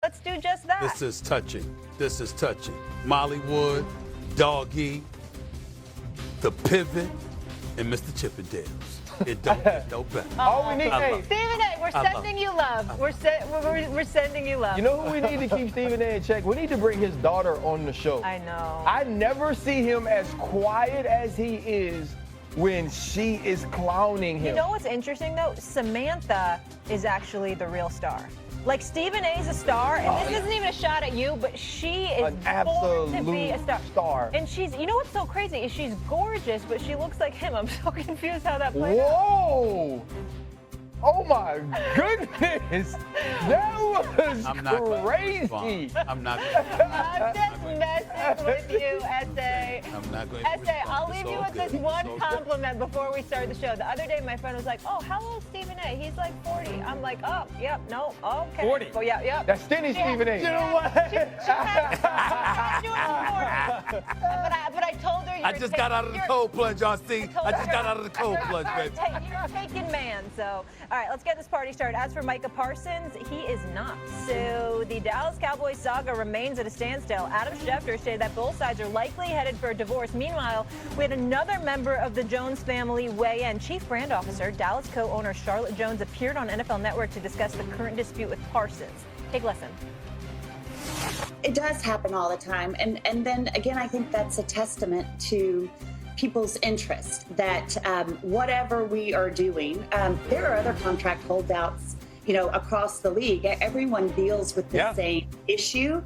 Let's do just that. This is touching. This is touching. Mollywood, Doggy, The Pivot, and Mr. Chippendales. It don't get no better. All we need, Stephen A., we're sending you love. We're sending you love. You know who we need to keep Stephen A. in check? We need to bring his daughter on the show. I know. I never see him as quiet as he is when she is clowning him. You know what's interesting, though? Samantha is actually the real star. Like, Stephen A. is a star, and this isn't even a shot at you, but she is born to be a star. And she's, you know what's so crazy is she's gorgeous, but she looks like him. I'm so confused how that plays out. Whoa! Oh my goodness! That was crazy. I'm not. I'm just messing with you, S.A. I'm not going. S.A., I'll leave you with this one compliment before we start the show. The other day, my friend was like, "Oh, how old is Stephen A? He's like 40." I'm like, "Oh, yep, no, okay." 40. Oh, yeah, yep. That's skinny Stephen A. You know what? But I told her. I just got out of the cold plunge, y'all see. I just got out of the cold plunge, baby. You're a taken man, so. All right, let's get this party started. As for Micah Parsons, he is not. So the Dallas Cowboys saga remains at a standstill. Adam Schefter stated that both sides are likely headed for a divorce. Meanwhile, we had another member of the Jones family weigh in. Chief Brand Officer, Dallas co-owner Charlotte Jones appeared on NFL Network to discuss the current dispute with Parsons. Take a listen. It does happen all the time. And then again, I think that's a testament to people's interest that whatever we are doing, there are other contract holdouts, across the league. Everyone deals with the same issue.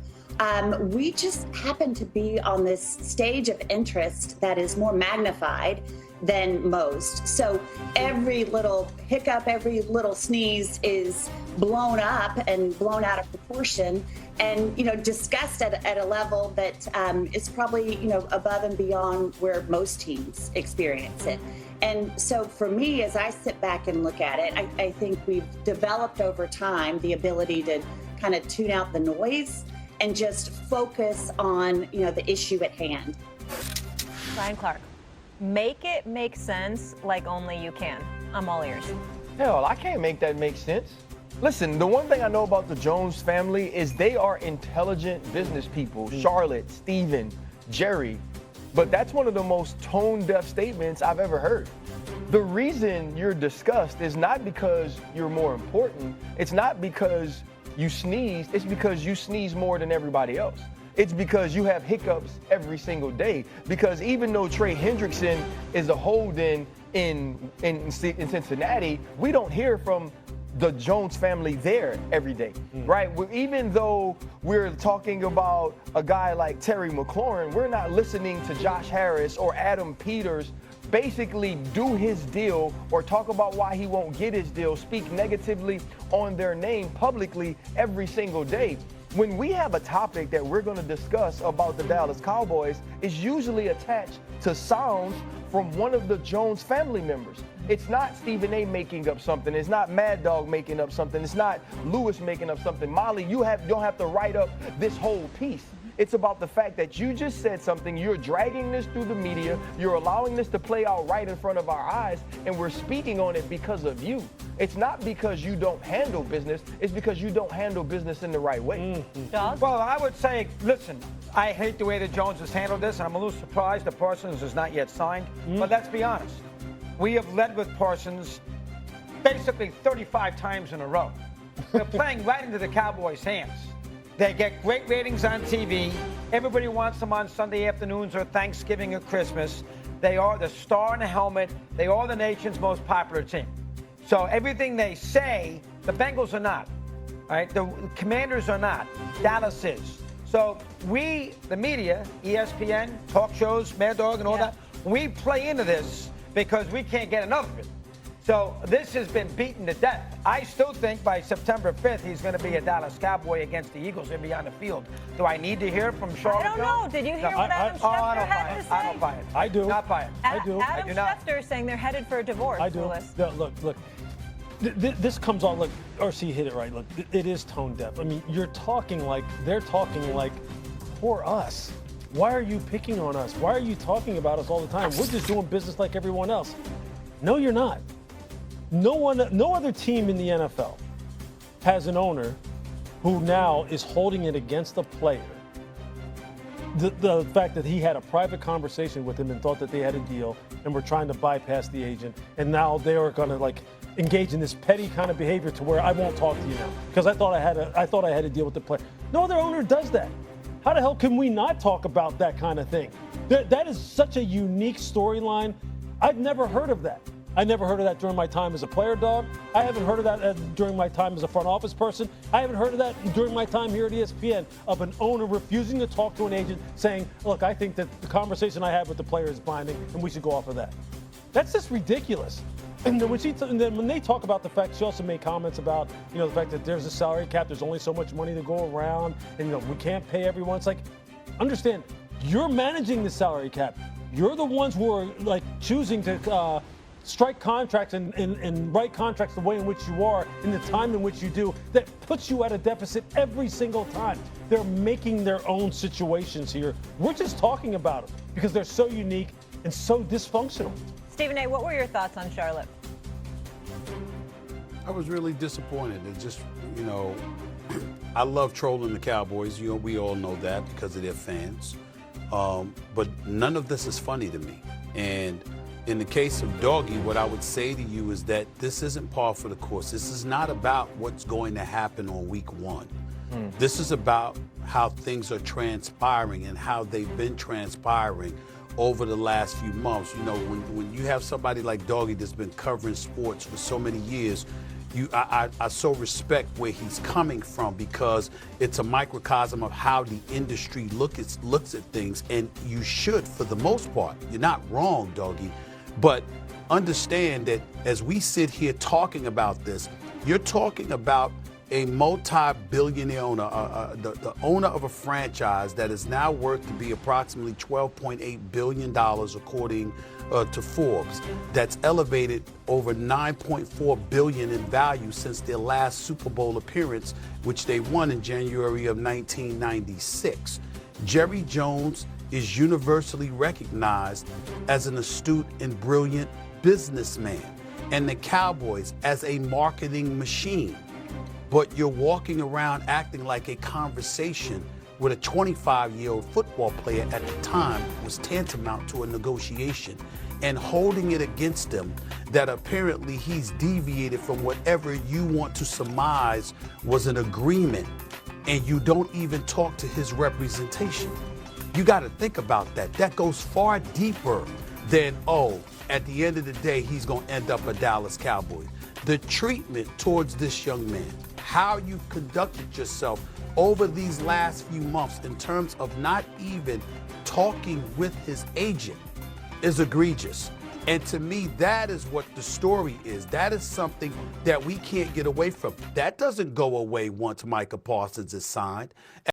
We just happen to be on this stage of interest that is more magnified than most. So every little hiccup, every little sneeze is blown up and blown out of proportion and, discussed at a level that is probably, above and beyond where most teams experience it. And so for me, as I sit back and look at it, I think we've developed over time the ability to kind of tune out the noise and just focus on, the issue at hand. Ryan Clark. Make it make sense like only you can. I'm all ears. Hell, I can't make that make sense. Listen, the one thing I know about the Jones family is they are intelligent business people. Charlotte, Stephen, Jerry. But that's one of the most tone-deaf statements I've ever heard. The reason you're discussed is not because you're more important. It's not because you sneezed. It's because you sneeze more than everybody else. It's because you have hiccups every single day. Because even though Trey Hendrickson is a hold-in in Cincinnati, we don't hear from the Jones family there every day, right? Even though we're talking about a guy like Terry McLaurin, we're not listening to Josh Harris or Adam Peters basically do his deal or talk about why he won't get his deal, speak negatively on their name publicly every single day. When we have a topic that we're going to discuss about the Dallas Cowboys, it's usually attached to sounds from one of the Jones family members. It's not Stephen A. making up something. It's not Mad Dog making up something. It's not Lewis making up something. Molly, you don't have to write up this whole piece. It's about the fact that you just said something. You're dragging this through the media. You're allowing this to play out right in front of our eyes, and we're speaking on it because of you. It's not because you don't handle business. It's because you don't handle business in the right way. Dog? Well, I would say, listen, I hate the way that Jones has handled this, and I'm a little surprised that Parsons is not yet signed. But let's be honest. We have led with Parsons basically 35 times in a row. They're playing right into the Cowboys' hands. They get great ratings on TV. Everybody wants them on Sunday afternoons or Thanksgiving or Christmas. They are the star in the helmet. They are the nation's most popular team. So everything they say, the Bengals are not. Right? The Commanders are not. Dallas is. So we, the media, ESPN, talk shows, Mad Dog and all that, we play into this because we can't get enough of it. So this has been beaten to death. I still think by September 5th, he's going to be a Dallas Cowboy against the Eagles. He'll be on the field. Do I need to hear from Sharpe? I don't know. Did you hear what Adam Schefter had to say? I don't buy it. I do. Not buy it. I do. Adam Schefter is saying they're headed for a divorce. I do. Lewis. No, look. This comes on, look, RC hit it right. Look, it is tone deaf. I mean, they're talking like for us. Why are you picking on us? Why are you talking about us all the time? We're just doing business like everyone else. No, you're not. No other team in the NFL has an owner who now is holding it against the player. The fact that he had a private conversation with him and thought that they had a deal and were trying to bypass the agent, and now they are going to like engage in this petty kind of behavior to where I won't talk to you now because I thought I had a deal with the player. No other owner does that. How the hell can we not talk about that kind of thing? That is such a unique storyline. I've never heard of that. I never heard of that during my time as a player, dog. I haven't heard of that during my time as a front office person. I haven't heard of that during my time here at ESPN of an owner refusing to talk to an agent saying, look, I think that the conversation I had with the player is binding and we should go off of that. That's just ridiculous. And then when they talk about the fact, she also made comments about, the fact that there's a salary cap, there's only so much money to go around, and, we can't pay everyone. It's like, understand, you're managing the salary cap. You're the ones who are, like, choosing to strike contracts and write contracts the way in which you are in the time in which you do. That puts you at a deficit every single time. They're making their own situations here. We're just talking about them because they're so unique and so dysfunctional. Stephen A., what were your thoughts on Charlotte? I was really disappointed. It just, I love trolling the Cowboys. We all know that because of their fans. But none of this is funny to me. And in the case of Doggy, what I would say to you is that this isn't par for the course. This is not about what's going to happen on week one. This is about how things are transpiring and how they've been transpiring over the last few months. When you have somebody like Doggy that's been covering sports for so many years, I so respect where he's coming from because it's a microcosm of how the industry looks at things, and you should, for the most part. You're not wrong, Doggy, but understand that as we sit here talking about this, you're talking about a multi-billionaire owner, the owner of a franchise that is now worth to be approximately $12.8 billion according to Forbes. That's elevated over $9.4 billion in value since their last Super Bowl appearance, which they won in January of 1996. Jerry Jones is universally recognized as an astute and brilliant businessman, and the Cowboys as a marketing machine. But you're walking around acting like a conversation with a 25-year-old football player at the time was tantamount to a negotiation, and holding it against him that apparently he's deviated from whatever you want to surmise was an agreement, and you don't even talk to his representation. You got to think about that. That goes far deeper than, at the end of the day, he's going to end up a Dallas Cowboy. The treatment towards this young man, how you've conducted yourself over these last few months in terms of not even talking with his agent is egregious. And to me, that is what the story is. That is something that we can't get away from. That doesn't go away once Micah Parsons is signed.